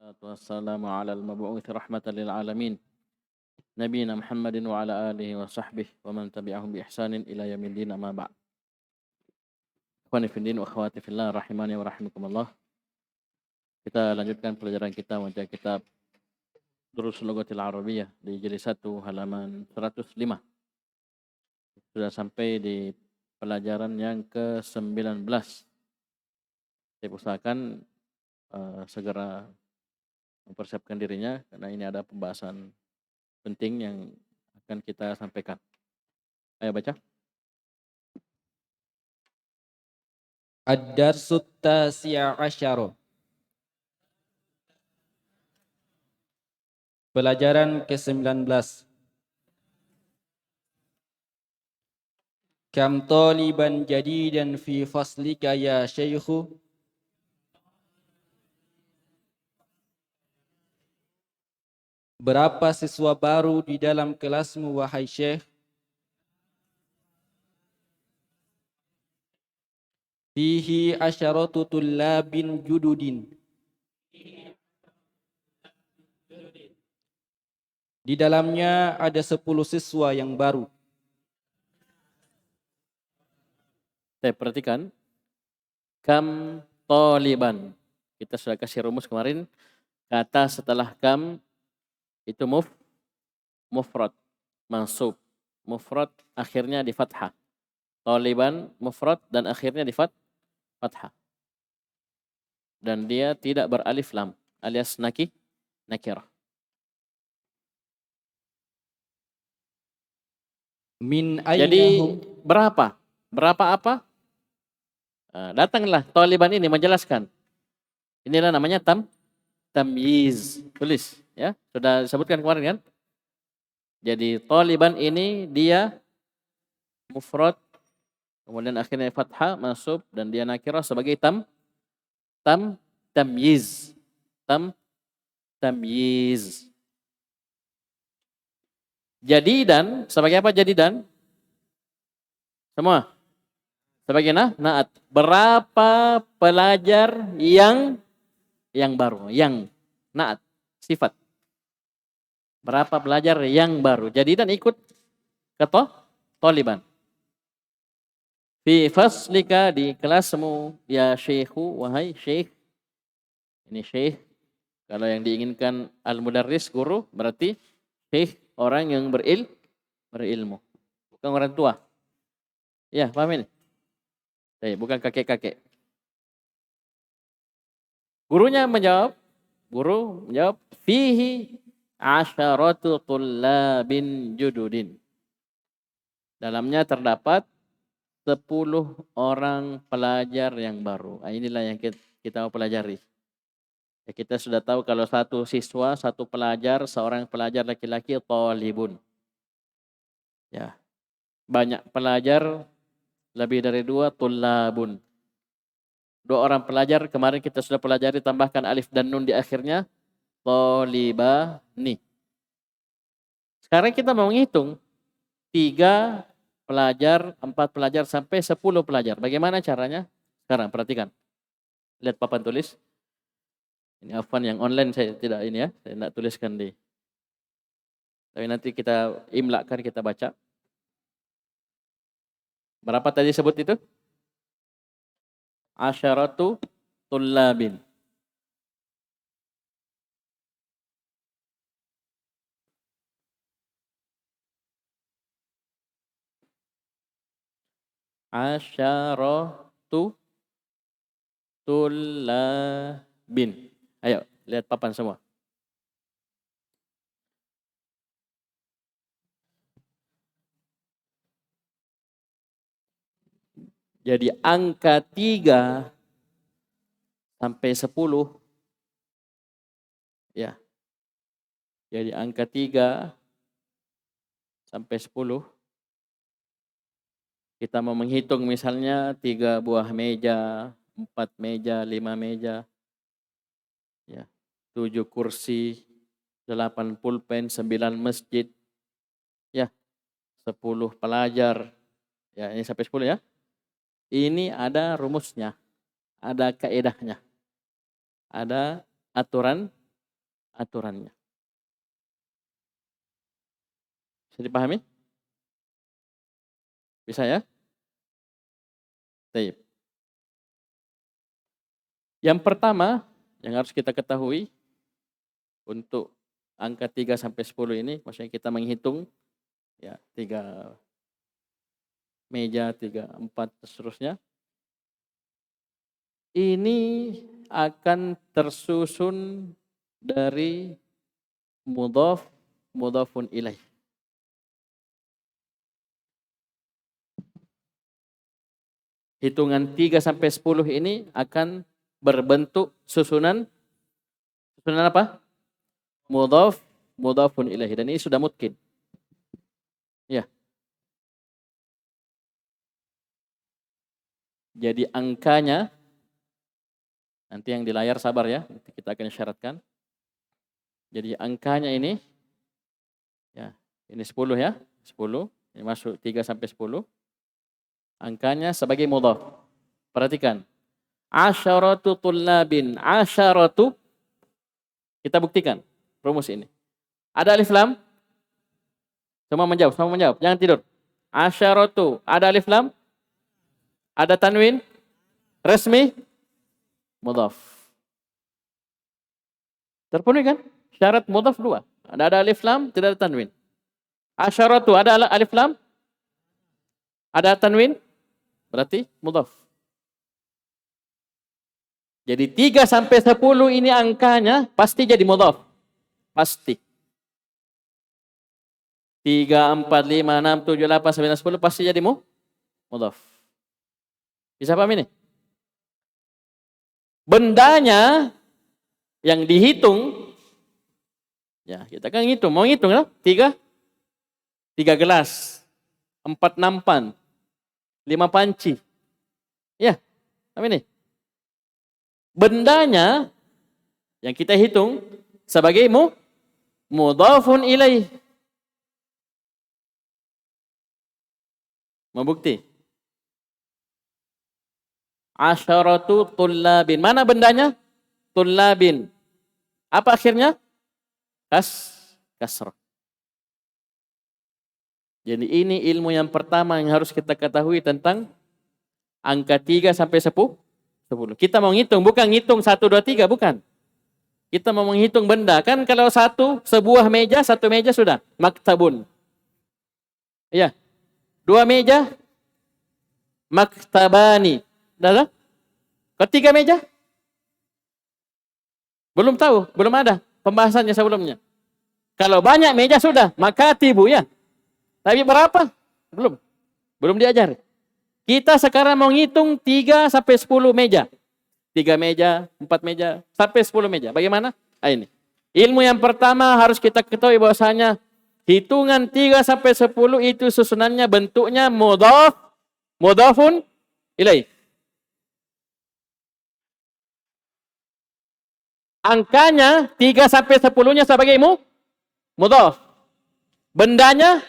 Wassalamu ala al-mabu'uthi rahmatan lil alamin nabiyina Muhammadin wa ala alihi wa sahbihi wa man tabi'ahum bi ihsanin ila yaumil amma ba'd. Ikhwani fiddin wa akhwati fillah rahimani wa rahimakumullah. Kita lanjutkan pelajaran kita baca kitab Durus Lughatil Arabiyyah di jilid 1 halaman 105. Sudah sampai di pelajaran yang ke-19. Saya usahakan segera mempersiapkan dirinya karena ini ada pembahasan penting yang akan kita sampaikan. Ayo baca. Ad-darsut tasi'a asyara. Pelajaran ke-19. Kam taliban jadidan fi faslika ya syaikhu. Berapa siswa baru di dalam kelasmu wahai syekh? Fihi asyaratu tullabin jududin. Di dalamnya ada 10 siswa yang baru. Saya perhatikan. Kam taliban. Kita sudah kasih rumus kemarin. Kata setelah kam itu mufrad, mansub. Mufrad akhirnya di fathah. Taliban mufrad dan akhirnya di fathah. Dan dia tidak beralif lam alias nakirah. Jadi berapa? Berapa apa? Datanglah taliban ini menjelaskan. Inilah namanya tamyiz. Tulis ya. Sudah disebutkan kemarin kan? Jadi taliban ini dia mufrad kemudian akhirnya fathah mansub dan dia nakirah sebagai tamyiz. Tamyiz. Jadidan sebagai apa jadidan? Semua. Sebagai naat. Berapa pelajar yang baru? Yang naat. Sifat. Berapa pelajar yang baru? Jadidan ikut ke taliban. Fi faslika di kelasmu ya syekhu wahai syekh. Ini syekh. Kalau yang diinginkan al-mudarris guru berarti syekh orang yang berilmu. Bukan orang tua. Ya, paham ini? Bukan kakek-kakek. Guru menjawab, fihi asyaratu tullabin jududin. Dalamnya terdapat 10 orang pelajar yang baru. Inilah yang kita mau pelajari. Ya, kita sudah tahu kalau satu siswa, satu pelajar, seorang pelajar laki-laki talibun. Ya. Banyak pelajar, lebih dari 2 tullabun. 2 orang pelajar, kemarin kita sudah pelajari tambahkan alif dan nun di akhirnya, talibani. Sekarang kita mau menghitung 3 pelajar, 4 pelajar sampai 10 pelajar. Bagaimana caranya? Sekarang perhatikan. Lihat papan tulis. Ini afwan yang online saya tidak ini ya, saya tidak tuliskan di. Tapi nanti kita imlakan, kita baca. Berapa tadi sebut itu? Asyaratu tullabin. Asyaratu tullabin. Ayo, lihat papan semua. Jadi angka 3 sampai 10. Ya. Jadi angka 3 sampai 10. Kita mau menghitung misalnya 3 buah meja, 4 meja, 5 meja. Ya. 7 kursi, 8 pulpen, 9 masjid. Ya. 10 pelajar. Ya, ini sampai 10 ya. Ini ada rumusnya, ada kaedahnya, ada aturan aturannya. Bisa dipahami? Bisa ya? Baik. Yang pertama yang harus kita ketahui untuk angka 3 sampai 10 ini, maksudnya kita menghitung ya 3 meja, 3, 4 dan seterusnya. Ini akan tersusun dari mudhaf, mudhafun ilaih. Hitungan 3 sampai 10 ini akan berbentuk susunan apa? Mudhaf, mudhafun ilaih. Dan ini sudah mungkin. Ya. Jadi angkanya, nanti yang di layar sabar ya, nanti kita akan syaratkan. Jadi angkanya ini, ya ini 10 ya, 10, ini masuk 3 sampai 10. Angkanya sebagai mudhaf. Perhatikan. Asyaratu tullabin, asyaratu, kita buktikan rumus ini. Ada alif lam? Semua menjawab, jangan tidur. Asyaratu, ada alif lam? Ada tanwin? Resmi? Mudhaf. Terpenuhi kan? Syarat mudhaf 2. Ada alif lam, tidak ada tanwin. Asyaratu, ada alif lam? Ada tanwin? Berarti mudhaf. Jadi 3 sampai 10 ini angkanya pasti jadi mudhaf. Pasti. 3, 4, 5, 6, 7, 8, 9, 10 pasti jadi mudhaf. Bisa paham ini? Bendanya yang dihitung, ya kita kan ngitung, mau ngitung ya? 3 gelas, 4 nampan, 5 panci. Ya, paham ini? Bendanya yang kita hitung sebagai mudhafun ilaih. Mau bukti? Asyaratu tullabin. Mana bendanya? Tullabin. Apa akhirnya? Kasrah. Jadi ini ilmu yang pertama yang harus kita ketahui tentang angka 3 sampai 10. Kita mau ngitung, bukan ngitung 1, 2, 3, bukan. Kita mau menghitung benda. Kan kalau satu meja sudah. Maktabun. Iya. 2 meja, maktabani. Dah? Ketiga meja? Belum tahu, belum ada pembahasannya sebelumnya. Kalau banyak meja sudah, makatibu ya. Tapi berapa? Belum diajar. Kita sekarang mau ngitung 3 sampai 10 meja. 3 meja, 4 meja, sampai 10 meja. Bagaimana? Ini. Ilmu yang pertama harus kita ketahui bahwasanya hitungan 3 sampai 10 itu susunannya bentuknya mudhafun ilaih. Angkanya 3 sampai 10-nya sebagai mudhaf. Bendanya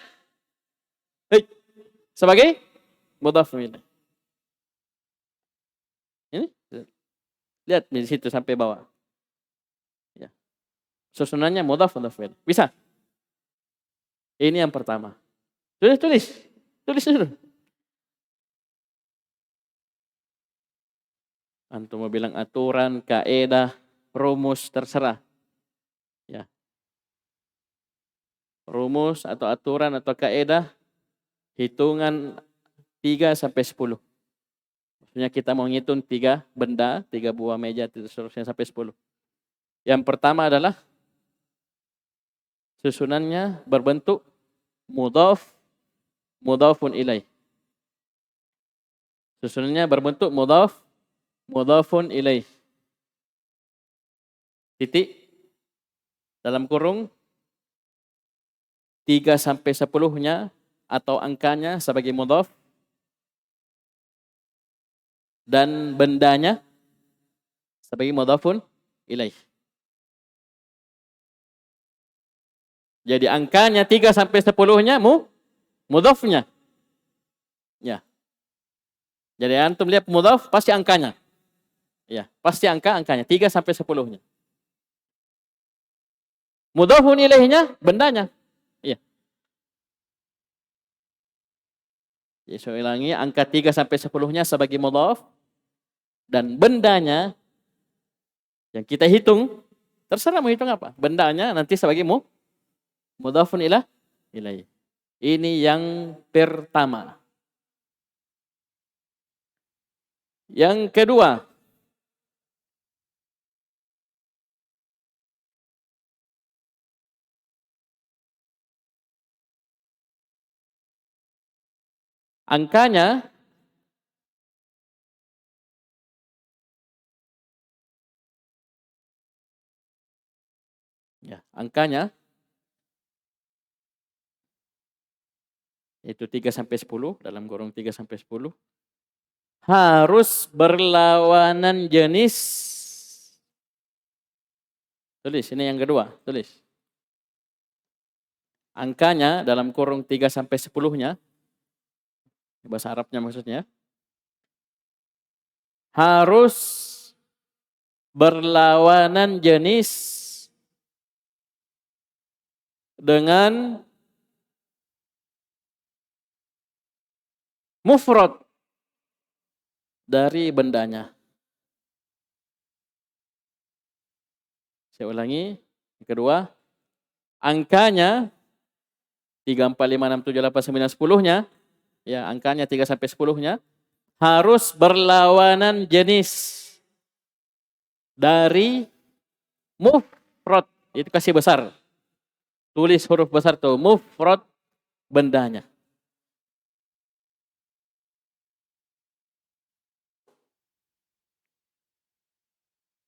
sebagai mudhaf ilaih. Ini lihat di situ sampai bawah. Ya. Susunannya mudhaf ilaih. Bisa? Ini yang pertama. Tulis dulu. Antum mau bilang aturan, kaedah, rumus, terserah. Ya. Rumus atau aturan atau kaedah hitungan 3 sampai 10. Maksudnya kita mau ngitung 3 benda, 3 buah meja, seterusnya sampai 10. Yang pertama adalah susunannya berbentuk mudhafun ilaih. Susunannya berbentuk mudhafun ilaih. Titik dalam kurung 3 sampai 10-nya atau angkanya sebagai mudhaf dan bendanya sebagai mudhafun ilaih. Jadi angkanya 3 sampai 10-nya mudhafnya. Ya. Jadi antum lihat mudhaf pasti angkanya. Ya, pasti angkanya 3 sampai 10-nya. Mudhafun ilaihnya bendanya. Iya. Ya, saya ulangi, angka 3 sampai 10-nya sebagai mudhaf dan bendanya yang kita hitung, terserah mau hitung apa. Bendanya nanti sebagai mudhafun ilaih. Ini yang pertama. Yang kedua, angkanya itu 3 sampai 10 dalam kurung 3 sampai 10 harus berlawanan jenis. Tulis, ini yang kedua, tulis. Angkanya dalam kurung 3 sampai 10-nya, bahasa Arabnya maksudnya, harus berlawanan jenis dengan mufrad dari bendanya. Saya ulangi, yang kedua, angkanya 3, 4, 5, 6, 7, 8, 9, 10-nya, ya angkanya 3 sampai 10-nya harus berlawanan jenis dari mufrad. Itu kasih besar. Tulis huruf besar tuh, mufrad bendanya.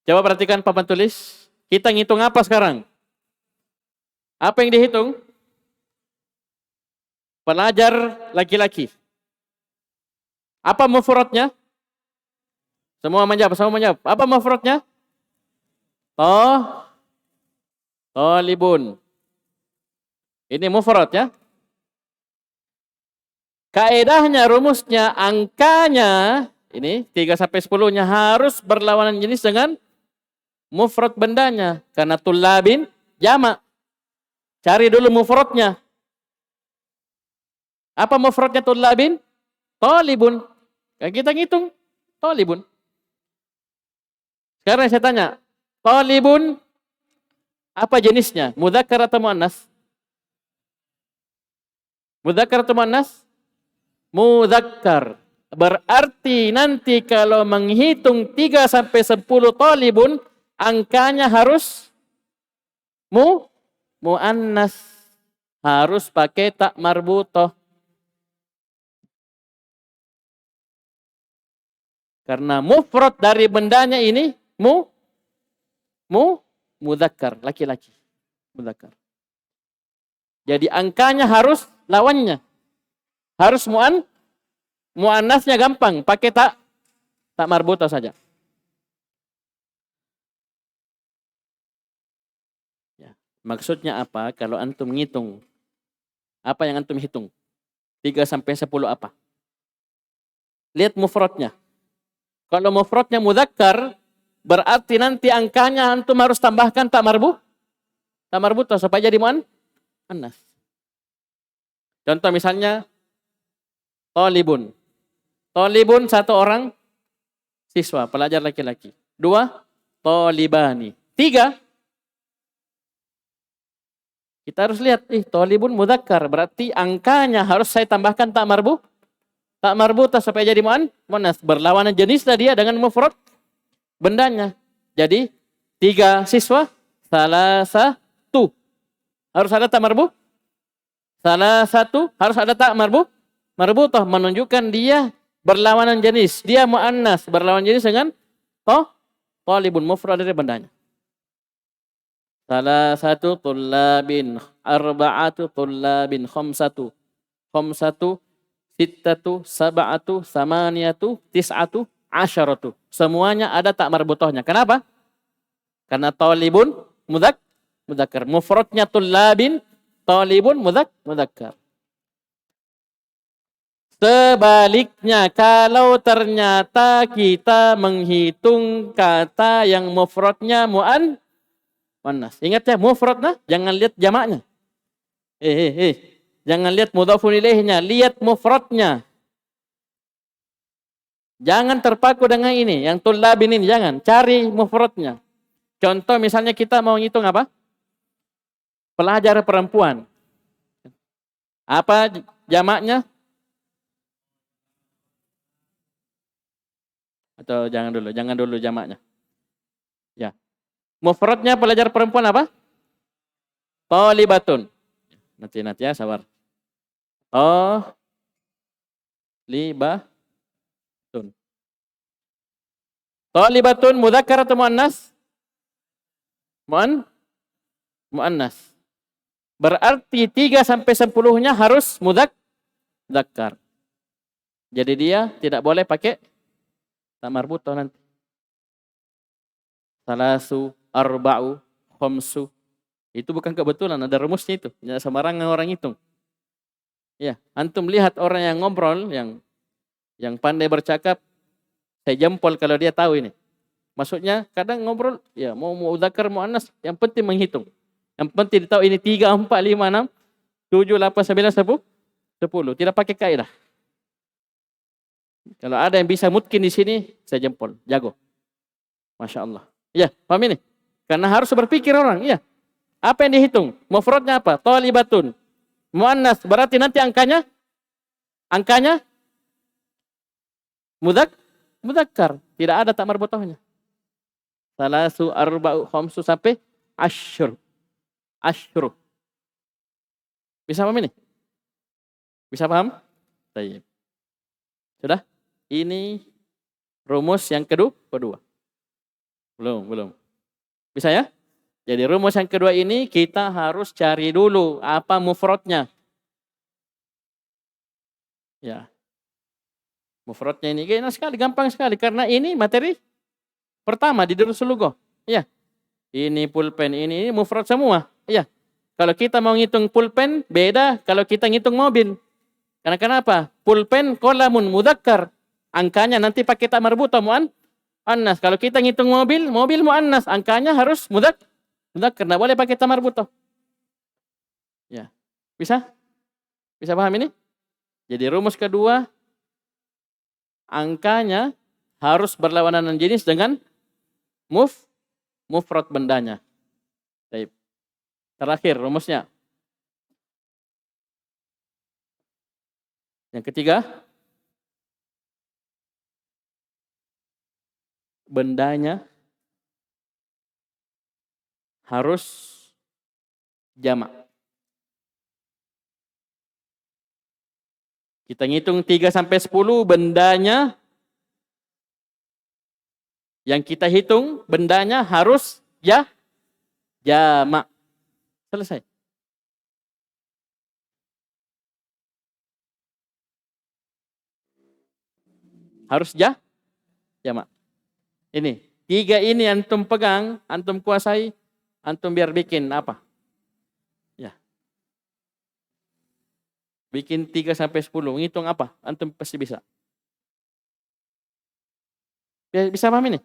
Coba perhatikan papan tulis. Kita ngitung apa sekarang? Apa yang dihitung? Pelajar laki-laki. Apa mufradnya? Semua menjawab. Apa mufradnya? Talibun. Ini mufrad ya. Kaedahnya, rumusnya, angkanya, ini 3 sampai 10-nya harus berlawanan jenis dengan mufrad bendanya. Karena tulabin jamak. Cari dulu mufradnya. Apa mufradnya tulabin? Talibun. Kan kita ngitung. Talibun. Sekarang saya tanya. Talibun apa jenisnya? Mudzakkar atau muannas? Mudzakkar atau muannas? Mudzakkar. Berarti nanti kalau menghitung 3 sampai 10 talibun, angkanya harus muannas. Harus pakai tak marbutoh. Karena mufrad dari bendanya ini mudzakkar, laki-laki. Mudzakkar. Jadi angkanya harus lawannya. Harus muannasnya gampang, pakai tak marbutoh saja. Ya. Maksudnya apa? Kalau antum ngitung, apa yang antum hitung? 3 sampai 10 apa? Lihat mufradnya. Kalau mufradnya mudzakkar, berarti nanti angkanya antum harus tambahkan tak marbutoh supaya jadi muannas. Contoh misalnya talibun. Talibun 1 orang siswa, pelajar laki-laki. 2 talibani. 3 kita harus lihat, talibun mudzakkar, berarti angkanya harus saya tambahkan tak marbutoh supaya jadi muannas. Berlawanan jenisnya dia dengan mufrad bendanya. Jadi 3 siswa, salah satu. Harus ada tak marbutoh. Salah satu harus ada tak marbutoh, menunjukkan dia berlawanan jenis. Dia muannas, berlawanan jenis dengan talibun, mufrad dari bendanya. Salah satu tullabin, arba'atu tullabin, khamsatu, sittatu, sab'atu, samaniyatu, tis'atu, asyaratu. Semuanya ada tak marbutohnya. Kenapa? Karena talibun mudzakkar. Mufradnya tullabin, talibun mudzakkar. Sebaliknya, kalau ternyata kita menghitung kata yang mufradnya muannas. Ingat ya, mufradnya jangan lihat jamaknya. Jangan lihat mudhafun ilaihnya, lihat mufradnya. Jangan terpaku dengan ini, yang tullabin ini, jangan. Cari mufradnya. Contoh misalnya kita mau ngitung apa? Pelajar perempuan. Apa jamaknya? Atau jangan dulu jamaknya. Ya. Mufradnya pelajar perempuan apa? Thalibatun. Nanti ya, sabar. Thalibatun. Thalibatun mudzakkar atau muannas? Muannas. Berarti 3 sampai 10-nya harus mudzakkar. Jadi dia tidak boleh pakai tak marbutoh nanti. Salasu, arba'u, khamsu. Itu bukan kebetulan, ada rumusnya itu. Ya, sembarangan orang hitung. Ya, antum lihat orang yang ngobrol, yang pandai bercakap, saya jempol kalau dia tahu ini. Maksudnya kadang ngobrol, ya mau mudzakkar muannas, yang penting menghitung. Yang penting tahu ini 3, 4, 5, 6, 7, 8, 9, 10. Tidak pakai kaidah. Kalau ada yang bisa mungkin di sini, saya jempol, jago. Masya Allah. Ya, paham ini? Karena harus berpikir orang, ya. Apa yang dihitung? Mufradnya apa? Thalibatun. Muannas, berarti nanti angkanya mudzakkar. Tidak ada tak marbutohnya. Salasu, arba'u, khamsu sampai asyru. Bisa paham ini? Bisa paham? Baik. Sudah? Ini rumus yang kedua. Belum. Bisa ya? Jadi rumus yang kedua ini kita harus cari dulu apa mufradnya. Ya. Mufradnya ini gampang sekali karena ini materi pertama di Durusul Lughah. Ya. Ini pulpen, ini mufrad semua. Ya. Kalau kita mau ngitung pulpen beda kalau kita ngitung mobil. Karena kenapa? Pulpen qalamun mudzakkar. Angkanya nanti pakai tak marbutoh muannas. Kalau kita ngitung mobil muannas, angkanya harus mudzakkar. Enggak boleh pakai tak marbutoh. Ya. Bisa? Bisa paham ini? Jadi rumus kedua, angkanya harus berlawanan jenis dengan mufrad bendanya. Baik. Terakhir rumusnya. Yang ketiga, bendanya harus jamak. Kita ngitung 3 sampai 10 bendanya yang kita hitung bendanya harus jamak. Selesai. Harus jamak. Ini, 3 ini antum pegang, antum kuasai, antum biar bikin apa? Ya. Bikin 3 sampai 10, ngitung apa? Antum pasti bisa. Bisa paham ini?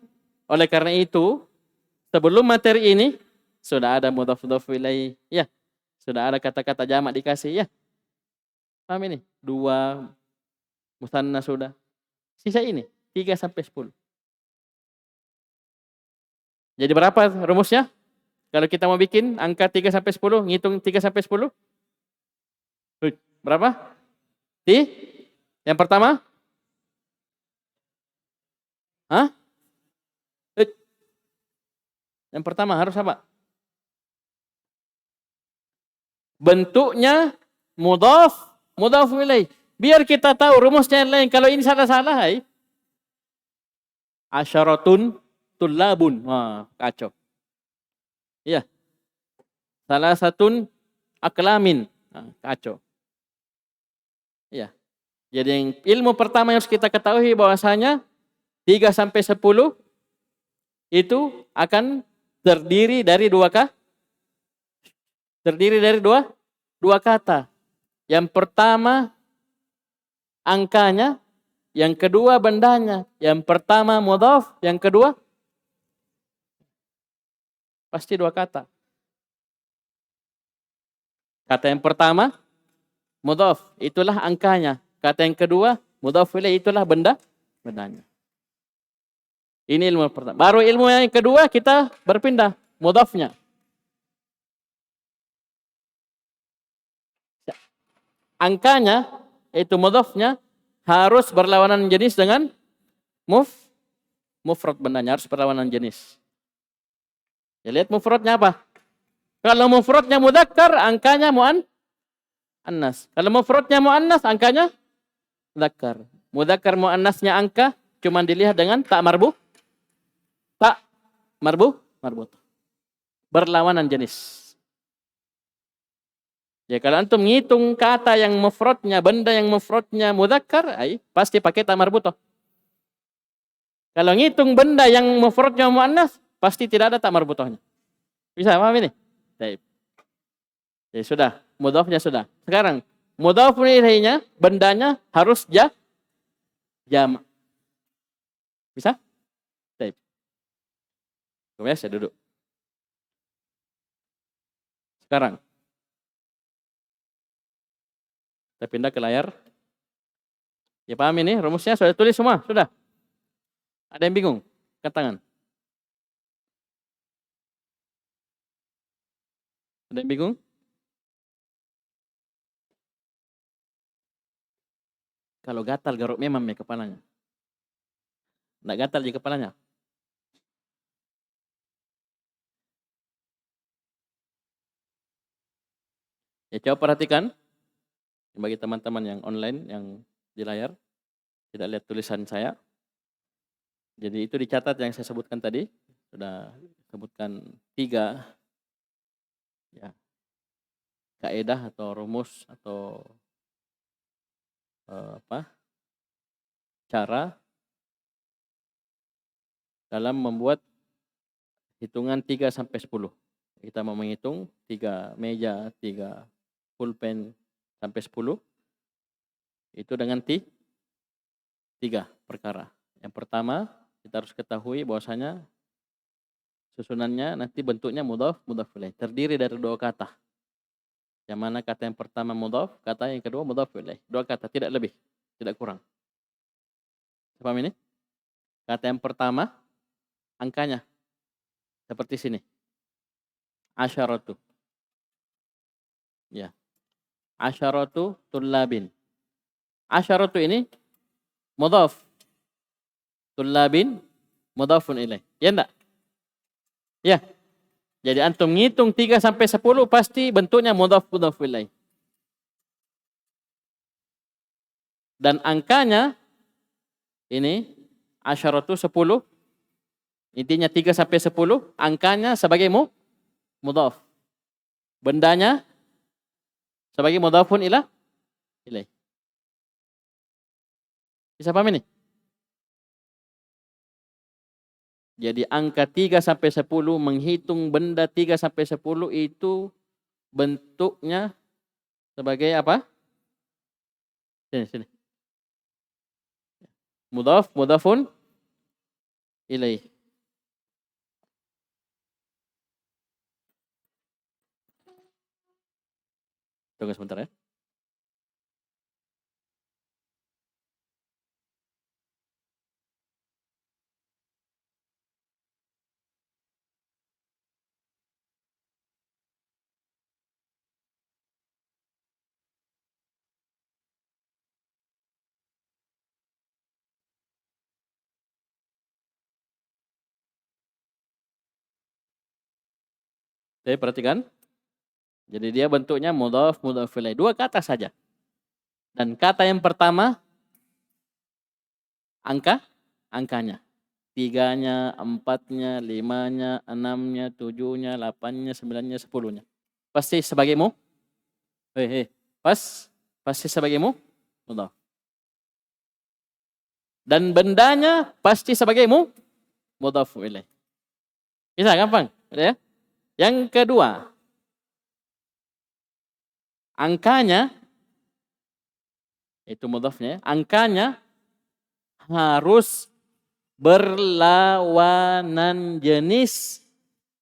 Oleh karena itu, sebelum materi ini sudah ada mudhaf ilaih, ya. Sudah ada kata-kata jamak dikasih, ya. Paham ini? 2 musanna sudah. Sisa ini 3 sampai 10. Jadi berapa rumusnya? Kalau kita mau bikin angka 3 sampai 10, ngitung 3 sampai 10. Berapa? Yang pertama? Hah? Yang pertama harus apa? Bentuknya mudhaf ilaih. Biar kita tahu rumusnya yang lain. Kalau ini salah-salah, asyaratun tullabun. Wah, kacau. Iya. Salah satu aklamin. Nah, kacau. Iya. Jadi yang ilmu pertama yang harus kita ketahui bahwasanya 3 sampai 10 itu akan terdiri dari dua kata. Yang pertama angkanya, yang kedua bendanya. Yang pertama mudhaf, yang kedua Pasti dua kata. Kata yang pertama, mudhaf, itulah angkanya. Kata yang kedua, mudhaf ilaih, itulah bendanya. Ini ilmu pertama. Baru ilmu yang kedua kita berpindah, mudhafnya. Angkanya, itu mudhafnya, harus berlawanan jenis dengan mufrad bendanya, harus berlawanan jenis. Ya, lihat mufradnya apa? Kalau mufradnya mudzakkar, angkanya muannas. Kalau mufradnya muannas, angkanya dzakkar. Mudzakkar muannasnya angka cuma dilihat dengan tak marbut. Tak marbut. Berlawanan jenis. Ya, kalau antum ngitung kata yang mufradnya, benda yang mufradnya mudzakkar, pasti pakai ta marbutoh. Kalau ngitung benda yang mufradnya muannas, pasti tidak ada ta marbutohnya. Bisa paham ini? Baik. Ya sudah, mudhafnya sudah. Sekarang mudhaf ilaihnya, bendanya harus jamak. Bisa? Baik. Kemudian saya duduk. Sekarang kita pindah ke layar. Ya paham ini? Rumusnya sudah tulis semua? Sudah? Ada yang bingung? Angkat tangan. Ada yang bingung? Kalau gatal garuk memang ya kepalanya. Nggak gatal di kepalanya. Ya coba perhatikan. Bagi teman-teman yang online, yang di layar, tidak lihat tulisan saya. Jadi itu dicatat yang saya sebutkan tadi. Sudah sebutkan 3 ya, kaidah atau rumus atau cara dalam membuat hitungan 3 sampai 10. Kita mau menghitung 3 meja, 3 pulpen sampai 10. Itu dengan 3 perkara. Yang pertama, kita harus ketahui bahwasanya susunannya nanti bentuknya mudhaf ilaih, terdiri dari 2 kata. Yang mana kata yang pertama mudhaf, kata yang kedua mudhaf ilaih. 2 kata, tidak lebih, tidak kurang. Paham ini? Kata yang pertama, angkanya seperti sini. Asyaratu. Ya. Asyaratu tullabin. Asyaratu ini mudhaf. Tullabin mudhafun ilaih. Ya enggak? Ya. Jadi antum ngitung 3 sampai 10 pasti bentuknya mudhaf ilaih. Dan angkanya ini asyaratu 10. Intinya 3 sampai 10, angkanya sebagai mudhaf. Bendanya sebagai mudhafun ilaih. Bisa paham ini? Jadi angka 3 sampai 10, menghitung benda 3 sampai 10 itu bentuknya sebagai apa? Sini. Mudhafun ilaih. Tunggu sebentar ya. Oke, perhatikan. Jadi dia bentuknya mudhaf ilaih. 2 kata saja. Dan kata yang pertama angkanya. 3-nya, 4-nya, 5-nya, 6-nya, 7-nya, 8-nya, 9-nya, 10-nya. Pasti sebagai pasti sebagai mudhaf. Dan bendanya pasti sebagai mudhaf ilaih. Bisa gampang, ya? Yang kedua, angkanya itu mudhafnya, angkanya harus berlawanan jenis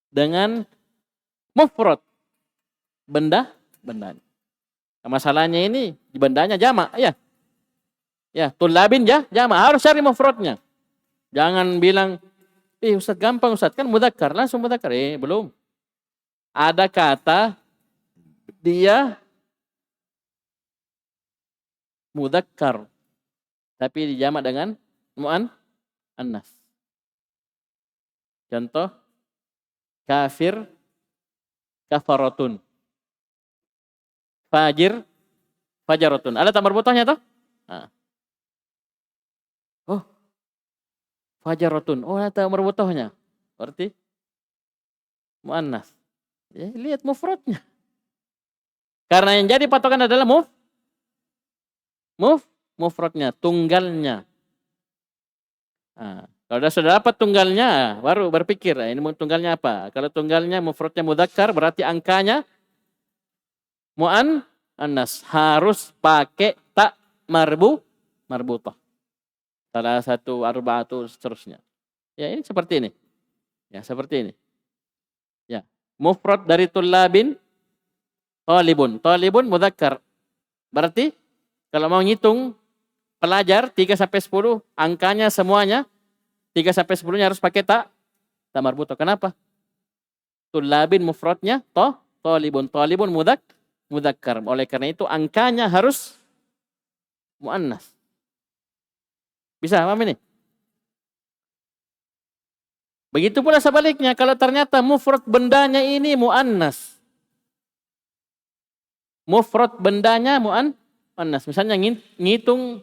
dengan mufrad, benda. Masalahnya ini bendanya jamak, ya. Ya, tulabin jamak, harus cari mufradnya. Jangan bilang, Ustaz gampang Ustaz, kan mudzakkar, langsung mudzakkar. Belum. Ada kata dia mudzakkar tapi dijamak dengan muannas. Contoh, kafir, kafaratun. Fajir, fajaratun. Ada tak marbutohnya toh? Nah. Oh, fajaratun. Oh, ada marbutohnya. Berarti muannas. Ya, lihat mufradnya. Karena yang jadi patokan adalah mufradnya, tunggalnya. Nah, kalau sudah dapat tunggalnya, baru berpikir, ini tunggalnya apa? Kalau tunggalnya mufradnya mudzakkar, berarti angkanya muannas, harus pakai tak marbutah. Salah satu, arba'atu, seterusnya. Ya, ini seperti ini. Ya, seperti ini. Ya, mufrad dari tullabin, talibun mudzakkar. Berarti kalau mau ngitung pelajar 3 sampai 10, angkanya semuanya 3 sampai 10-nya harus pakai tak marbutah. Kenapa? Tullabin mufradnya talibun mudzakkar. Oleh karena itu angkanya harus muannas. Bisa paham ini? Begitu pula sebaliknya, kalau ternyata mufrad bendanya ini muannas. Mufrad bendanya muannas. Misalnya ngitung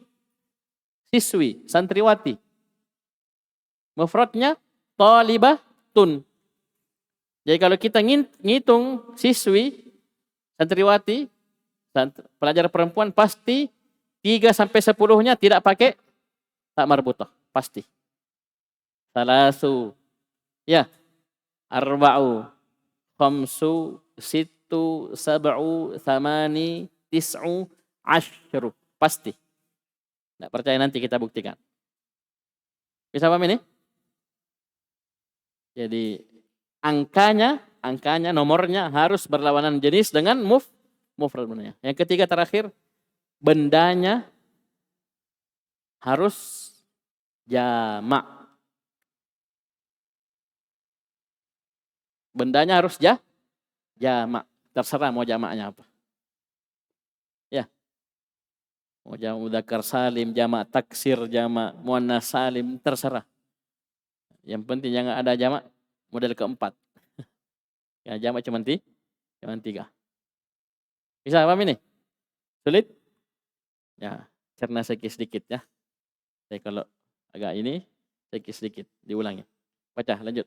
siswi, santriwati. Mufradnya talibatun. Jadi kalau kita ngitung siswi, santriwati, pelajar perempuan, pasti 3 sampai 10-nya tidak pakai tak marbutah, pasti. Salasu, ya, arba'u, khamsu, sittu, sab'u, thamani, tis'u, asyru, pasti. Tidak percaya nanti kita buktikan. Bisa paham ini? Jadi angkanya, nomornya harus berlawanan jenis dengan mufrad bendanya. Yang ketiga terakhir, bendanya harus jamak. Bendanya harus jamak. Terserah mau jamaknya apa. Ya. Mau jamak mudzakkar salim, jamak taksir, jamak muannas salim, terserah. Yang penting jangan ada jamak model keempat. Ya, jamak cuma 3. Bisa paham ini? Sulit? Ya, cerna sedikit ya. Saya kalau agak ini sedikit diulangi. Baca, lanjut.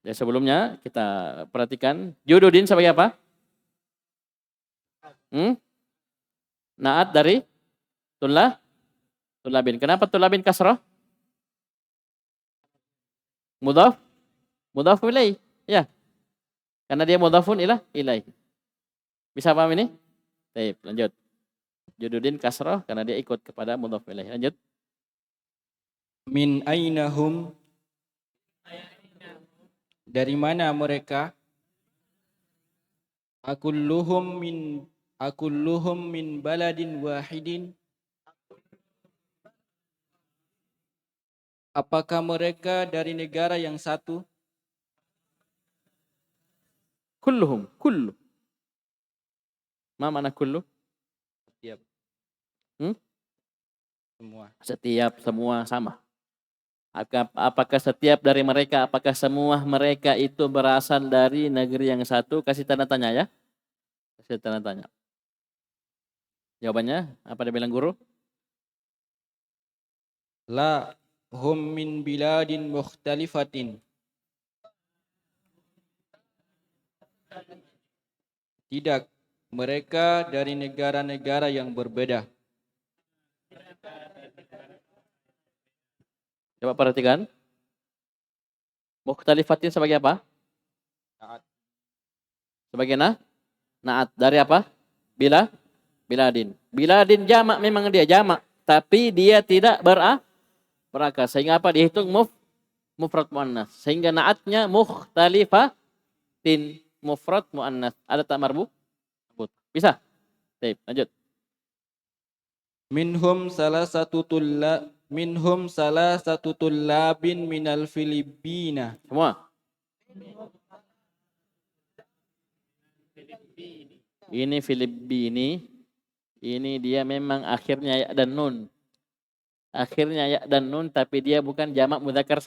Ya, sebelumnya kita perhatikan Jududin sebagai apa? Naat dari tulabin. Kenapa tulabin kasrah? Mudhaf ilaih. Ya. Karena dia mudhafun ilaih. Bisa paham ini? Baik, lanjut. Jududin kasrah karena dia ikut kepada mudhaf ilaih. Lanjut. Min ainahum, dari mana mereka? Akulluhum min baladin wahidin. Apakah mereka dari negara yang satu? Kullu. Ma mana kullu? Setiap. Semua. Setiap, semua sama. Apakah setiap dari mereka, apakah semua mereka itu berasal dari negeri yang satu? Kasih tanda tanya ya. Kasih tanda tanya. Jawabannya apa dia bilang guru? La hum min biladin mukhtalifatin. Tidak, mereka dari negara-negara yang berbeda. Coba perhatikan. Mukhtalifatin sebagai apa? Naat. Sebagai naat. Dari apa? Biladin. Biladin jamak, memang dia jamak. Tapi dia tidak berakar. Sehingga apa? Dihitung mufrad muannas. Sehingga naatnya mukhtalifatin, mufrad muannas. Ada tak marbut? Bisa? Baik, lanjut. Minhum salah satu tullabin minal Filipina. Semua. Ini Filipini. Ini dia memang akhirnya ya dan nun. Akhirnya ya dan nun, tapi dia bukan jamak mudzakkar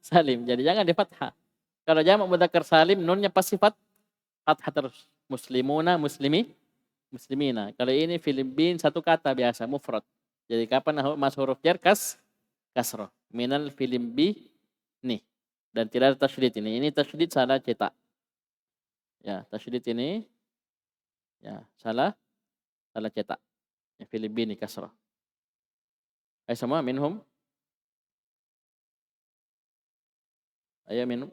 salim. Jadi jangan di fathah. Kalau jamak mudzakkar salim, nunnya pasti fathah terus. Muslimuna, muslimina. Kalau ini Filipin satu kata biasa, mufrad. Jadi kapan masuk huruf jar kasroh. Minal Filipini. Dan tidak ada tasydid ini. Ini tasydid salah cetak. Ya, tasydid ini ya salah cetak. Ya, Filipini kasroh. Ayo semua minhum. Ayo minhum.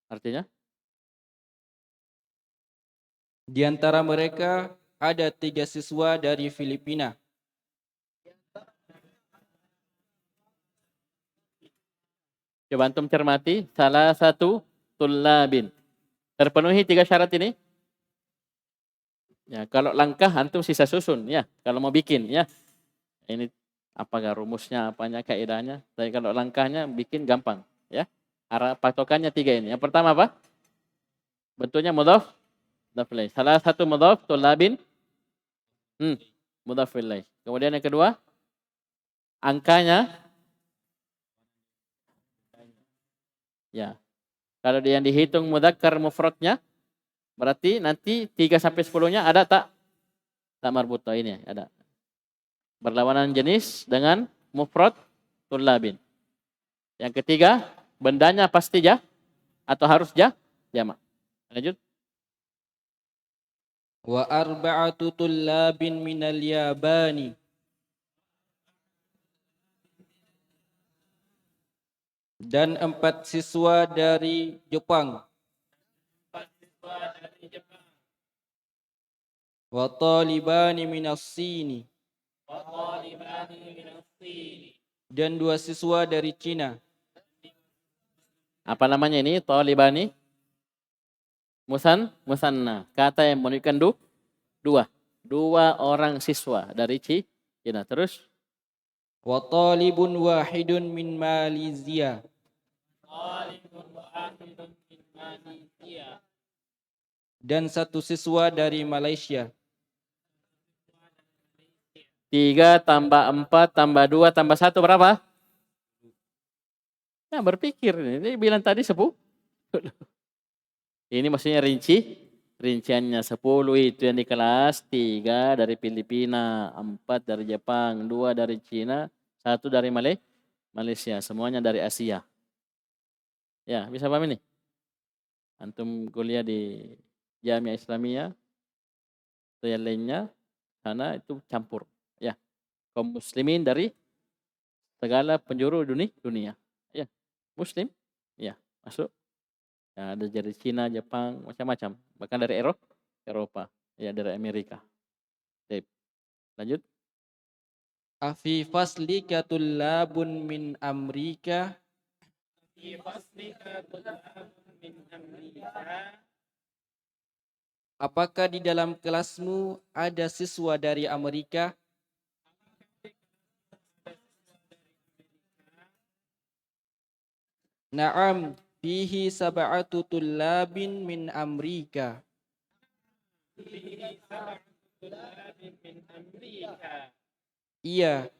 Artinya? Di antara mereka ada 3 siswa dari Filipina. Coba antum cermati, salah satu tullabin. Terpenuhi 3 syarat ini? Ya, kalau langkah antum sisa susun ya, kalau mau bikin ya. Ini apakah rumusnya, apanya, kaidahnya. Tapi kalau langkahnya bikin gampang ya. Arah patokannya 3 ini. Yang pertama apa? Bentuknya mudhaf ilaih. Salah satu mudhaf tullabin mudhaf ilaih. Kemudian yang kedua, angkanya ya. Kalau yang dihitung mudzakkar mufradnya berarti nanti 3 sampai 10-nya ada tak marbutah ini ada. Berlawanan jenis dengan mufrad tullabin. Yang ketiga, bendanya pasti atau harus jamak. Lanjut. Wa arba'atu tullabin minal Yabani. Dan 4 siswa dari Jepang. Wa talibani minas Sini. Dan 2 siswa dari Cina. Apa namanya ini? Talibani musanna. Kata yang menunjukkan dua. 2 orang siswa dari Cina. Terus Wa talibun wahidun min Malaysia. Dan 1 siswa dari Malaysia. 3 tambah 4 tambah 2 tambah 1 berapa? Ya berpikir. Ini bilang tadi 10. Ini maksudnya rinciannya 10 itu yang di kelas, 3 dari Filipina, 4 dari Jepang, 2 dari Cina, 1 dari Malaysia. Semuanya dari Asia. Ya, bisa paham ini? Antum kuliah di Jamiah Islamiyah atau yang lainnya, sana itu campur. Ya, kaum muslimin dari segala penjuru dunia. Ya, muslim. Ya, masuk. Ya, ada dari Cina, Jepang, macam-macam. Bahkan dari Eropa. Ya, dari Amerika. Baik. Lanjut. Afi faslika tullabun min Amerika. Apakah di dalam kelasmu ada siswa dari Amerika? Naam, fihi sab'atu tullabin min Amerika. Iya,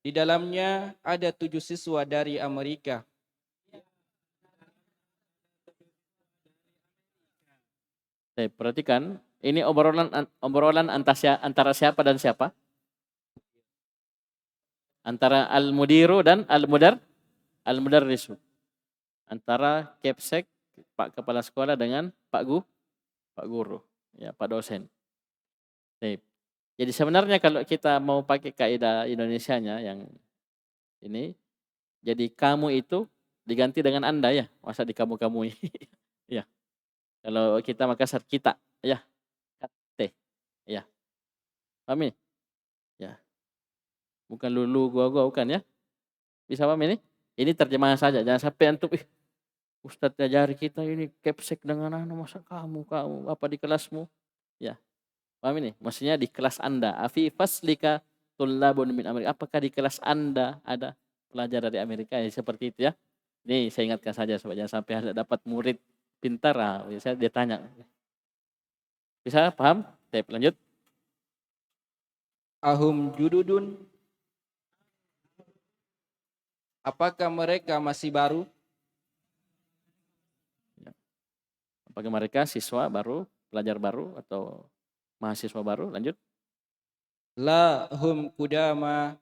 di dalamnya ada 7 siswa dari Amerika. Baik, perhatikan. Ini obrolan antara siapa dan siapa? Antara al-mudiru dan al-mudarrisu. Antara kepsek, Pak Kepala Sekolah dengan Pak Guru. Ya, Pak dosen. Baik. Jadi sebenarnya kalau kita mau pakai kaidah Indonesianya yang ini, jadi kamu itu diganti dengan Anda ya. Masa di kamu-kamu ini. Ya. Kalau kita Makassar kita ya. Kate. Iya. Paham ini? Ya. Bukan lulu gua bukan ya. Bisa paham ini? Ini terjemahan saja, jangan sampai antum Ustadz ajari kita ini kepsek dengan masa kamu apa di kelasmu? Ya. Paham ini? Maksudnya di kelas Anda. Afi faslika tullabun min Amerika. Apakah di kelas Anda ada pelajar dari Amerika? Ya, seperti itu ya. Ini saya ingatkan saja supaya jangan sampai ada dapat murid pintar. Saya dia tanya. Bisa paham? Baik, lanjut. Ahum jududun. Apakah mereka masih baru? Apakah mereka siswa baru, pelajar baru atau mahasiswa baru? Lanjut. La hum kudama.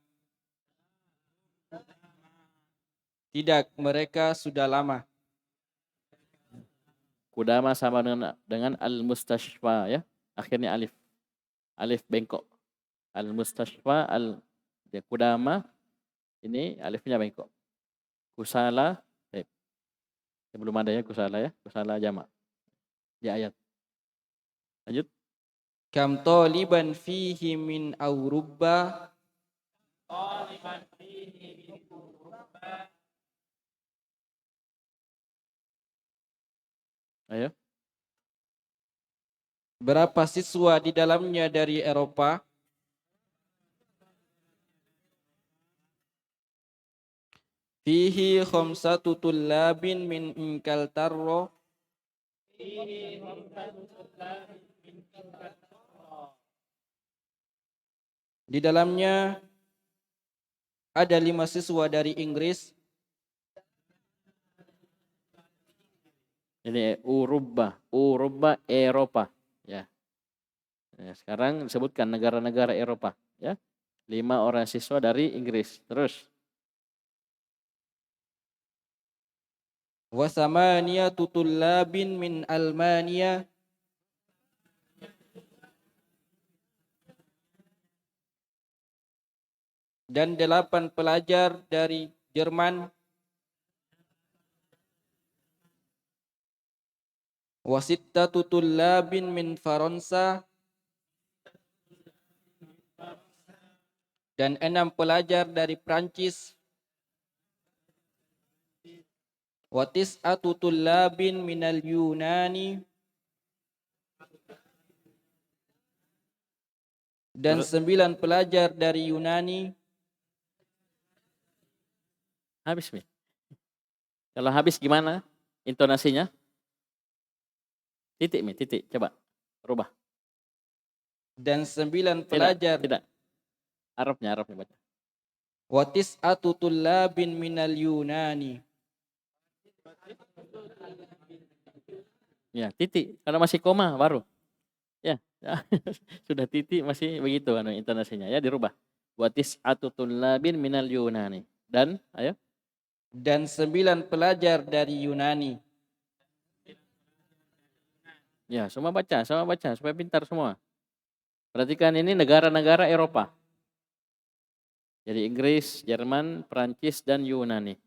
Tidak, mereka sudah lama. Kudama sama dengan al-mustashfa ya. Akhirnya alif. Alif bengkok. Al-mustashfa kudama ini alifnya bengkok. Kusala belum ada ya kusala ya. Kusala jamak. Di ayat. Lanjut. Kam taliban fihi min awrubba. Ayo. Berapa siswa di dalamnya dari Eropa? Fihi khamsatu tullabin min Inkaltarro. Di dalamnya ada 5 siswa dari Inggris. Ini Urubba Eropa ya. Ya, sekarang disebutkan negara-negara Eropa ya. 5 orang siswa dari Inggris. Terus Wa samaniyatu tullabin min Almania. Dan 8 pelajar dari Jerman. Wa sittatu tullabin min Faransa. Dan 6 pelajar dari Prancis. Wa tis'atu tullabin minal Yunani. Dan 9 pelajar dari Yunani. habis nih. Kalau habis gimana intonasinya? Titik nih, titik. Coba rubah. Dan 9 pelajar. Tidak. Arabnya baca. Wa tis'atu tullabin minal Yunani. Ya, titik. Kalau masih koma baru. Ya. Sudah titik masih begitu intonasinya ya dirubah. Wa tis'atu tullabin minal Yunani. Dan ayo. Dan 9 pelajar dari Yunani. Ya, semua baca supaya pintar semua. Perhatikan ini negara-negara Eropa. Jadi Inggris, Jerman, Prancis dan Yunani.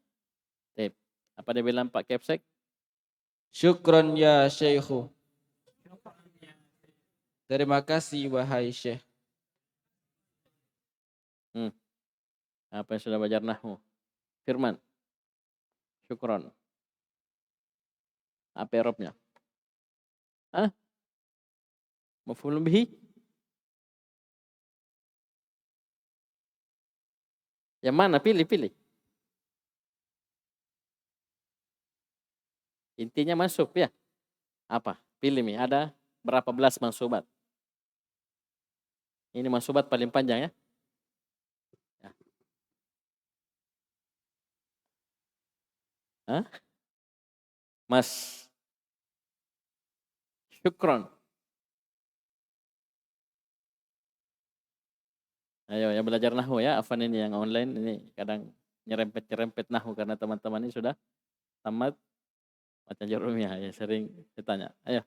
Tip. Apa dia bilang Pak Kepsek? Syukron ya Syekhu. Terima kasih wahai Syekh. Apa yang sudah belajar nahwu? Firman. Syukron. Apa Eropnya? Maf'ulun bihi? Yang mana? Pilih. Intinya masuk ya. Apa? Pilih nih. Ada berapa belas mansubat? Ini mansubat paling panjang ya. Mas. Syukron. Ayo yang belajar nahwu ya, Afan ini yang online ini kadang nyerempet nahwu karena teman-teman ini sudah tamat macam Jurumiyah ya sering ditanya. Ayo.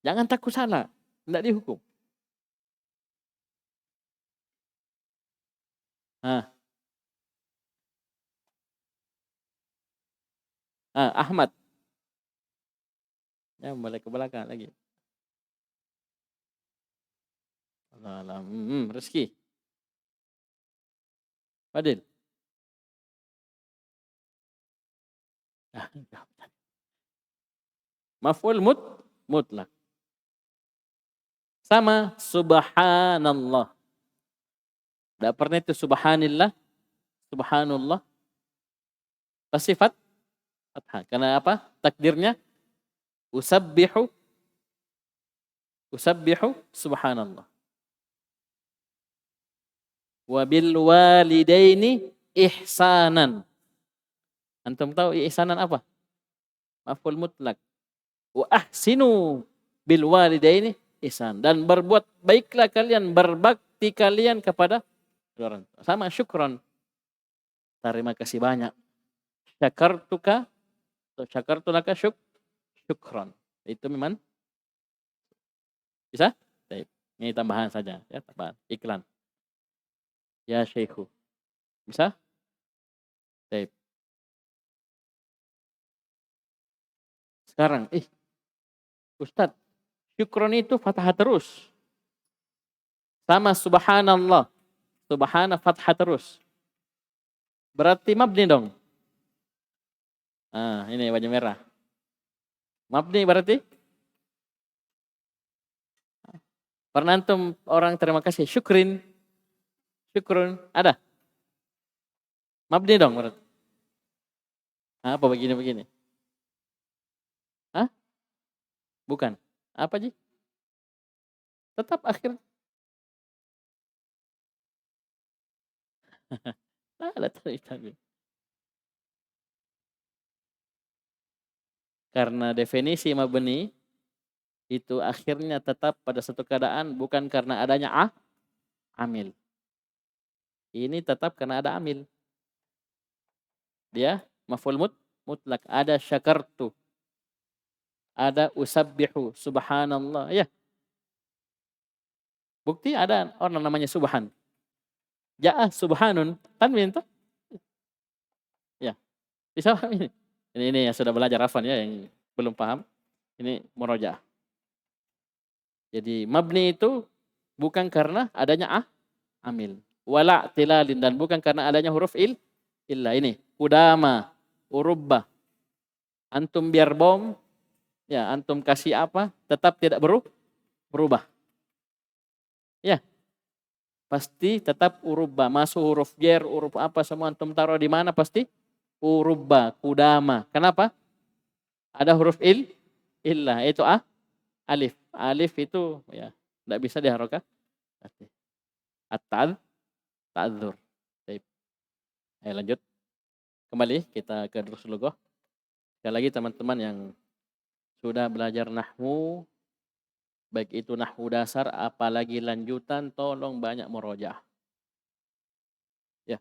Jangan takut salah, tidak dihukum. Ahmad. Ya, balik ke belakang lagi. Rezeki. Fadil. Maf'ul mutlak. Sama subhanallah. Tidak pernah itu subhanillah, subhanallah. Pasti fathah. Karena apa? Takdirnya usabbihu subhanallah. Wa bil walidaini ihsanan. Antum tahu ihsanan apa? Maf'ul mutlak. Wa ahsinu bil walidaini ihsan. Dan berbuat baiklah kalian, berbakti kalian kepada orang tua. Sama syukron. Terima kasih banyak. Syakartuka atau syakartulaka syukron. Itu memang bisa? Baik. Ini tambahan saja ya, tambahan iklan. Ya Syekhu. Bisa? Baik. Sekarang, Ustadz, syukron itu fathah terus. Sama subhanallah. Subhana fathah terus. Berarti mabni dong. Ini baju merah. Mabni berarti? Pernah antum orang terima kasih, syukrun, ada? Mabni dong berarti. Apa begini? Hah? Bukan. Apa Ji? Tetap akhir. Ada tapi. Karena definisi mabni itu akhirnya tetap pada satu keadaan bukan karena adanya amil. Ini tetap karena ada amil. Dia maf'ul mutlak. Ada syakartu. Ada usabbihu. Subhanallah. Ya. Bukti ada orang namanya subhan. Ja'ah subhanun. Tanwin tuh. Ya. Bisa paham ini? Ini yang sudah belajar Afan ya. Yang belum paham. Ini murojaah. Jadi mabni itu bukan karena adanya amil. Wala tilalin. Dan bukan karena adanya huruf illa. Ini. Udama. Urubba. Antum biar bom. Ya, antum kasih apa. Tetap tidak berubah. Ya. Pasti tetap urubba. Masuk huruf jer, huruf apa semua antum taruh di mana pasti urubba, kudama. Kenapa? Ada huruf illa. Itu alif. Alif itu ya tidak bisa diharokat. Ta'adzur. Baik. Ayo lanjut. Kembali kita ke Durusul Lughah. Sekali lagi teman-teman yang sudah belajar nahwu, baik itu nahwu dasar apalagi lanjutan, tolong banyak murojaah. Ya.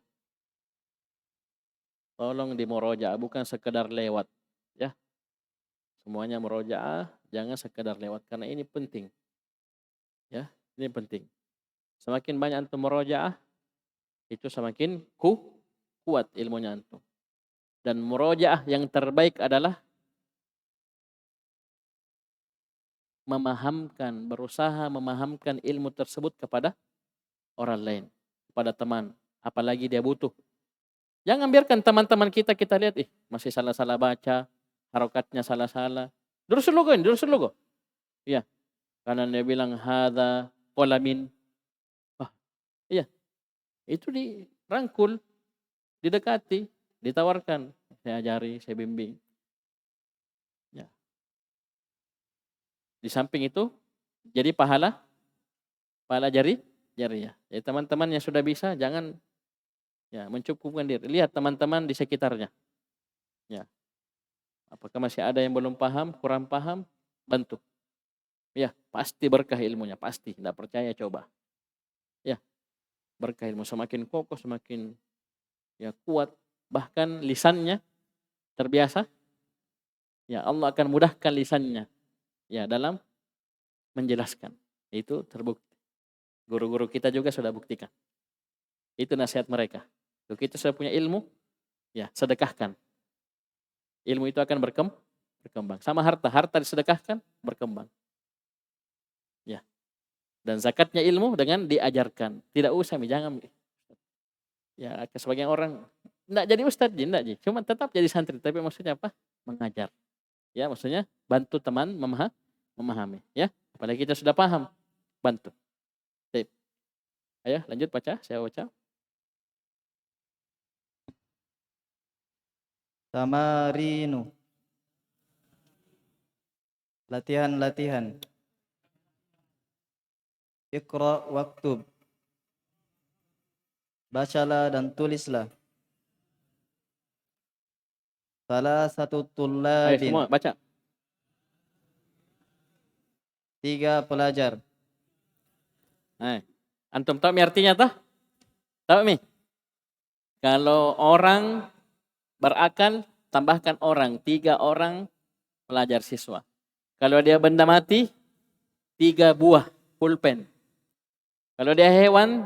Tolong di murojaah, bukan sekedar lewat, ya. Semuanya murojaah, jangan sekedar lewat karena ini penting. Ya, ini penting. Semakin banyak antum murojaah, itu semakin kuat ilmunya antum. Dan murojaah yang terbaik adalah berusaha memahamkan ilmu tersebut kepada orang lain, kepada teman, apalagi dia butuh. Jangan biarkan teman-teman kita lihat, masih salah-salah baca, harokatnya salah-salah. Durusul lughah. Iya. Karena dia bilang hadza qalamin. Iya. Itu dirangkul, didekati, ditawarkan, saya ajari, saya bimbing. Ya. Di samping itu jadi pahala jari ya. Jadi teman-teman yang sudah bisa jangan ya mencukupkan diri. Lihat teman-teman di sekitarnya. Ya. Apakah masih ada yang belum paham, kurang paham, bantu. Ya, pasti berkah ilmunya, pasti. Tidak percaya coba. Ya. Berkah ilmu semakin kokoh, semakin ya kuat, bahkan lisannya terbiasa. Ya, Allah akan mudahkan lisannya ya dalam menjelaskan. Itu terbukti. Guru-guru kita juga sudah buktikan. Itu nasihat mereka. Kalau kita sudah punya ilmu, ya sedekahkan. Ilmu itu akan berkembang. Sama harta disedekahkan, berkembang. Ya. Dan zakatnya ilmu dengan diajarkan. Tidak usah, jangan. Ya, sebagian orang enggak jadi ustadz, enggak ji. Cuma tetap jadi santri, tapi maksudnya apa? Mengajar. Ya, maksudnya bantu teman memahami, ya. Apalagi kita sudah paham, bantu. Baik. Ayo lanjut baca, saya baca. Tamarinu. Latihan-latihan. Iqra waktub. Bacalah dan tulislah. Salah satu Ayo tullabin. semua baca. 3 pelajar. Antum tahu mi artinya tah? Tahu mi? Kalau orang berakal, tambahkan orang. 3 orang pelajar siswa. Kalau dia benda mati, 3 buah pulpen. Kalau dia hewan,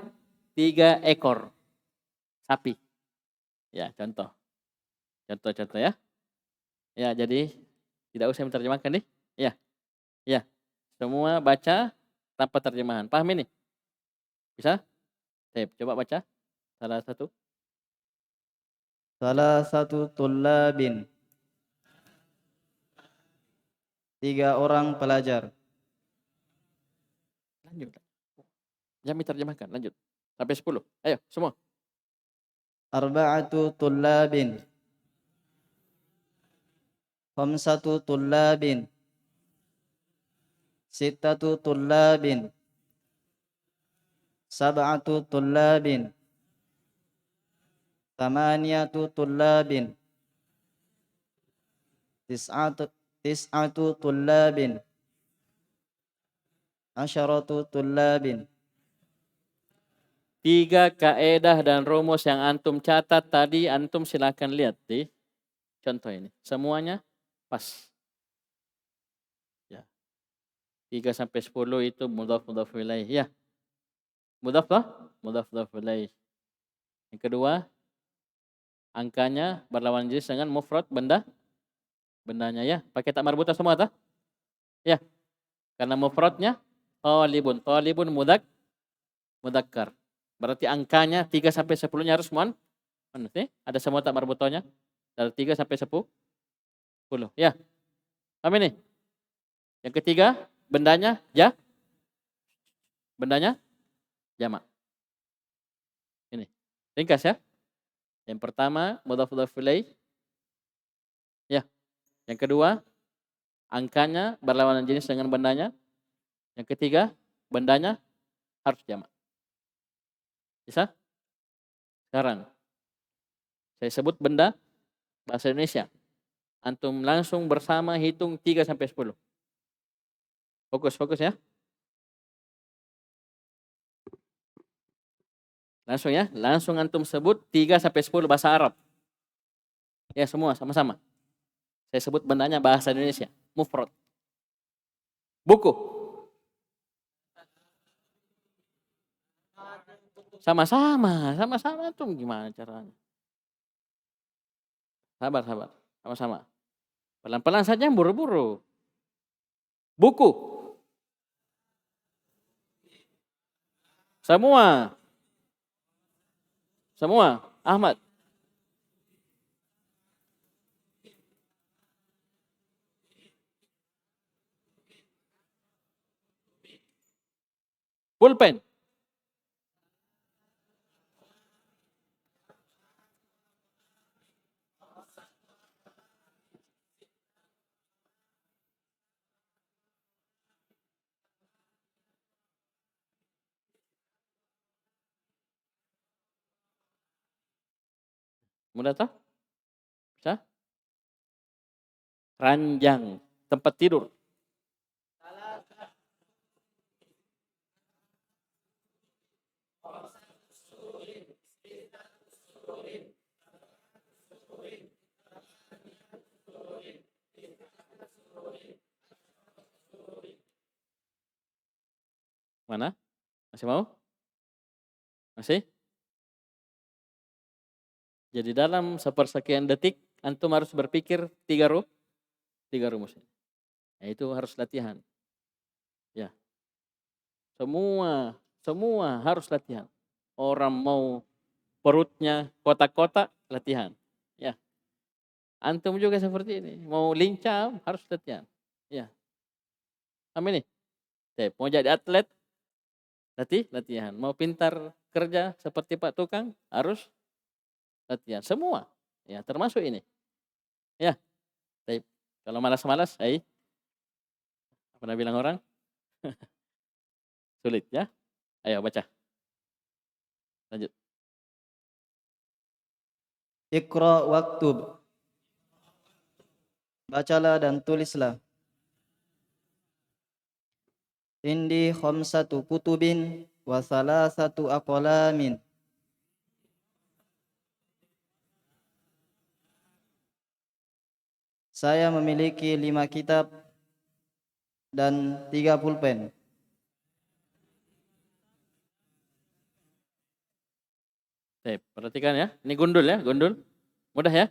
3 ekor sapi. Ya, contoh. Contoh-contoh ya. Ya, jadi tidak usah menerjemahkan nih. Ya. Ya. Semua baca tanpa terjemahan. Paham ini? Bisa? Coba baca salah satu. Salah satu tullabin. 3 orang pelajar. Lanjut. Jangan terjemahkan, lanjut. Sampai 10. Ayo, semua. Arba'atu tullabin. Khamsatu tullabin. Sittatu tullabin. Sab'atu tullabin. Tamaniyatu tullabin. Tis'atu tullabin. Asyaratu tullabin. 3 kaedah dan rumus yang antum catat tadi, antum silakan lihat di contoh ini. Semuanya pas. Ya. 3 sampai 10 itu mudhaf ilaih. Ya. Mudhaf ilaih. Yang kedua, angkanya berlawan jenis dengan mufrad bendanya ya. Pakai tak marbutah semua tak? Ya. Karena mufradnya talibun mudakkar. Berarti angkanya 3 sampai 10-nya harus ada semua tak marbutahnya dari 3 sampai 10. Ya. Paham ini? Yang ketiga, bendanya jamak. Ini. Ringkas ya. Yang pertama, mudhaf ilaih. Ya. Yang kedua, angkanya berlawanan jenis dengan bendanya. Yang ketiga, bendanya harus jamak. Bisa? Sekarang saya sebut benda bahasa Indonesia. Antum langsung bersama hitung 3 sampai 10. Fokus ya. Langsung ya, langsung antum sebut 3 sampai 10 bahasa Arab. Ya, semua sama-sama. Saya sebut bendanya bahasa Indonesia, mufrad. Buku. Sama-sama tuh gimana caranya? Sabar, sama-sama. Pelan-pelan saja, buru-buru. Buku. Semua. Ahmad. Pulpen. Mudah tak? Bisa? Ranjang, tempat tidur. Mana? Masih mau? Masih? Jadi dalam sepersekian detik antum harus berpikir 3 rumus. Nah, itu harus latihan. Ya. Semua harus latihan. Orang mau perutnya kotak-kotak, latihan. Ya, antum juga seperti ini. Mau lincah harus latihan. Ya, amin nih. Mau jadi atlet, latihan. Mau pintar kerja seperti Pak Tukang, harus latihan. Semua. Ya, termasuk ini. Ya, kalau malas-malas, apa bilang orang? Sulit ya. Ayo baca. Lanjut. Iqra waktub. Bacalah dan tulislah. Indi khamsatu kutubin wa salasatu aqlamin. Saya memiliki 5 kitab dan 3 pulpen. Perhatikan ya. Ini gundul ya, gundul. Mudah ya.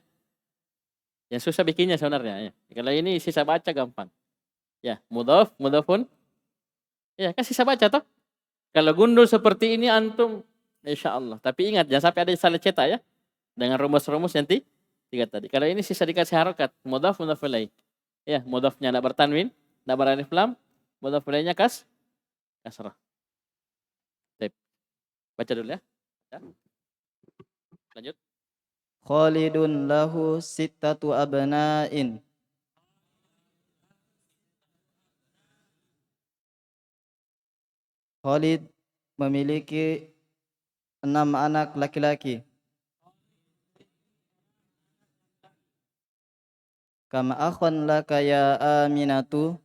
Yang susah bikinnya sebenarnya. Ya. Kalau ini sisa baca gampang. Ya, mudhafun. Ya, kan sisa baca toh. Kalau gundul seperti ini antum, insya Allah. Tapi ingat, jangan sampai ada salah cetak ya. Dengan rumus-rumus nanti 3 tadi. Kalau ini sisa dikasih harokat. Mudhaf ilaih. Ya, mudhafnya tidak bertanwin, tidak beralif lam. Mudhaf ilaihnya kasrah. Baca dulu ya. Lanjut. Khalidun lahu sittatu abna'in. Khalid memiliki 6 anak laki-laki. Kam akhun laka ya Aminatu.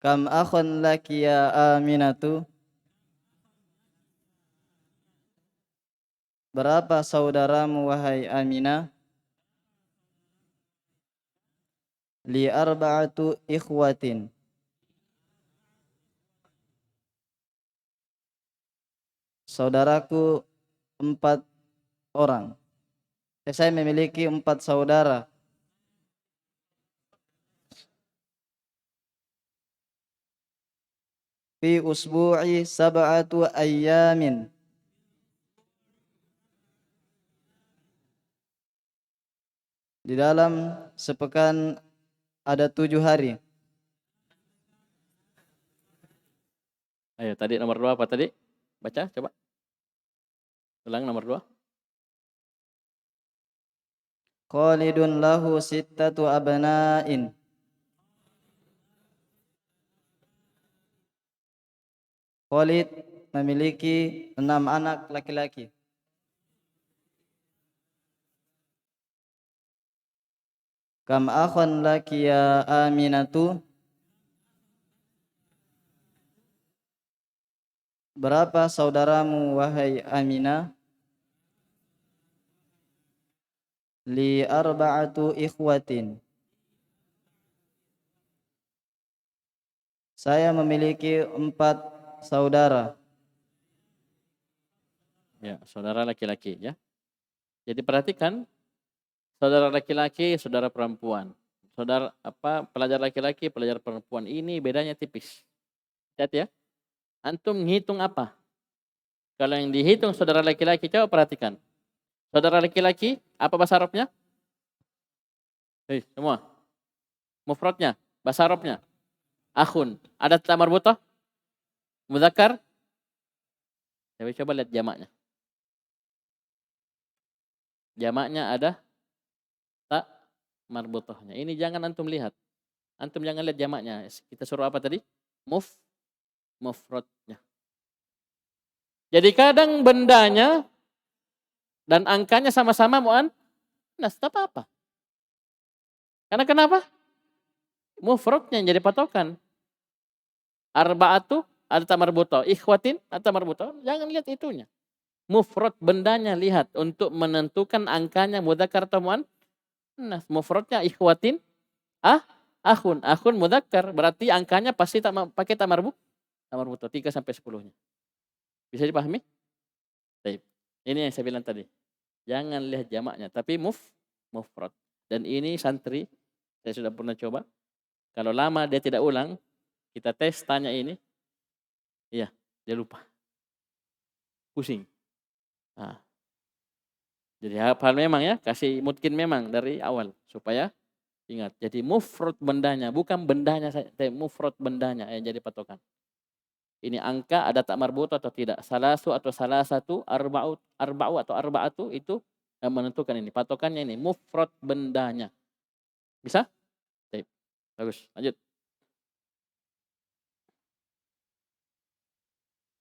Kam akhun laki ya Aminatu. Berapa saudaramu wahai Aminah? Li arba'atu ikhwatin. Saudaraku 4 orang. Saya memiliki 4 saudara. Fi usbu'i sab'atu ayyamin. Di dalam sepekan ada 7 hari. Ayo, tadi nomor 2 apa tadi? Baca, coba. Ulang nomor 2. Khalidun lahu sittatu abna'in. Khalid memiliki 6 anak laki-laki. Kam akhun laki ya Aminatu. Berapa saudaramu wahai Aminah? Li arba'atu ikhwatin. Saya memiliki 4 saudara. Ya, saudara laki-laki ya. Jadi perhatikan, saudara laki-laki, saudara perempuan. Saudara pelajar laki-laki, pelajar perempuan. Ini bedanya tipis. Lihat ya. Antum ngitung apa? Kalau yang dihitung saudara laki-laki, coba perhatikan. Saudara laki-laki, apa bahasa Arabnya? Semua. Mufradnya, bahasa Arabnya. Akhun. Ada ta marbutah? Mudzakkar? Coba lihat jamaknya. Jamaknya ada ta marbutahnya. Ini jangan antum lihat. Antum jangan lihat jamaknya. Kita suruh apa tadi? Mufradnya. Jadi kadang bendanya dan angkanya sama-sama muannas, tak apa-apa. Karena kenapa? Mufradnya yang jadi patokan. Arba'atu ada ta marbutah, ikhwatin ada ta marbutah. Jangan lihat itunya. Mufrad bendanya lihat untuk menentukan angkanya mudzakkar atau muannas. Mufradnya ikhwatin, akhun mudzakkar, berarti angkanya pasti pakai ta marbutah 3 sampai 10-nya. Bisa dipahami? Baik. Ini yang saya bilang tadi. Jangan lihat jamaknya, tapi mufrad. Dan ini santri, saya sudah pernah coba. Kalau lama dia tidak ulang, kita tes tanya ini, iya, dia lupa. Pusing. Nah, jadi hafal memang ya, kasih mungkin memang dari awal supaya ingat. Jadi mufrad bendanya, bukan bendanya saja, tapi mufrad bendanya yang jadi patokan. Ini angka ada tak marbut atau tidak, salasu atau salah satu, arba'u atau arba'atu, itu yang menentukan ini. Patokannya ini mufrad bendanya. Bisa? Baik. Bagus. Lanjut.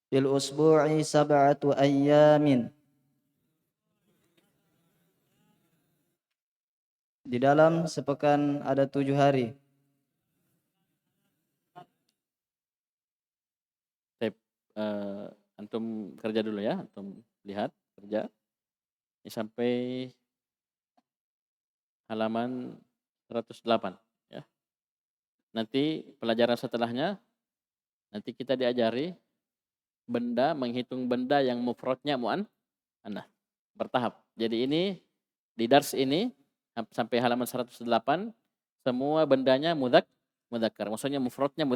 Fil usbu'i sab'atu ayyamin. Di dalam sepekan ada 7 hari. Baik. Antum kerja dulu ya, antum lihat kerja. Ini sampai halaman 108 ya. Nanti pelajaran setelahnya nanti kita diajari benda, menghitung benda yang mufradnya mu'annas bertahap. Jadi ini di dars ini sampai halaman 108 semua bendanya mudzakkar. Maksudnya mufradnya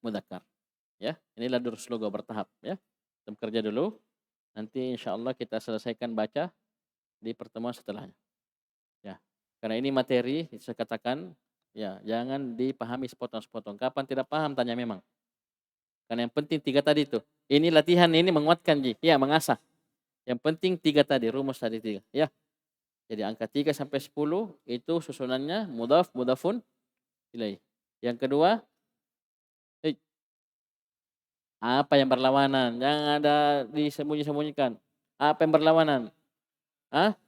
mudzakkar. Ya, inilah durus logo bertahap ya. Antum kerja dulu. Nanti insyaallah kita selesaikan baca di pertemuan setelahnya. Ya. Karena ini materi saya katakan ya, jangan dipahami sepotong-sepotong. Kapan tidak paham tanya memang. Karena yang penting 3 tadi itu. Ini latihan ini menguatkan Ji. Ya, mengasah. Yang penting 3 tadi, rumus tadi 3 ya. Jadi angka 3 sampai 10 itu susunannya mudhaf, mudhafun ilaih. Yang kedua, apa yang berlawanan? Jangan ada disembunyi-sembunyikan. Apa yang berlawanan? Hah?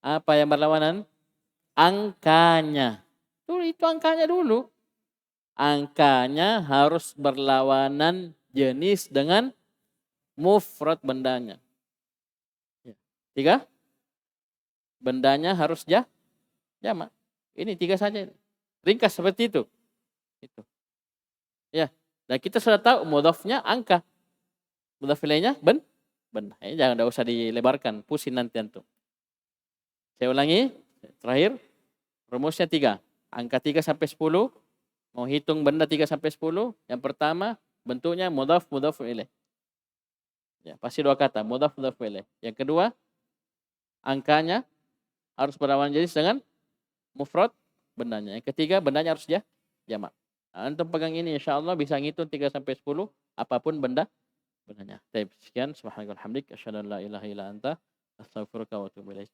Apa yang berlawanan? Angkanya. Itu angkanya dulu. Angkanya harus berlawanan jenis dengan mufrad bendanya. 3. Bendanya harus jamak. Ini 3 saja. Ringkas seperti itu. Itu. Ya. Dan kita sudah tahu mudhafnya angka. Mudhaf ilaihnya benda. Jangan usah dilebarkan, pusing nanti antum. Saya ulangi, terakhir. Rumusnya 3. Angka 3 sampai 10. Mau hitung benda 3 sampai 10. Yang pertama, bentuknya mudhaf, mudhaf ilaih. Ya, pasti 2 kata, mudhaf, mudhaf ilaih. Yang kedua, angkanya harus berlawanan jenis dengan mufrad bendanya. Yang ketiga, bendanya harus jamak. Antum pegang ini insyaallah bisa ngitung 3 sampai 10 apapun bendanya. Baik, sekian subhanakallahumma hamdik asyhadu an la ilaha illa anta astaghfiruka wa atubu ilaik.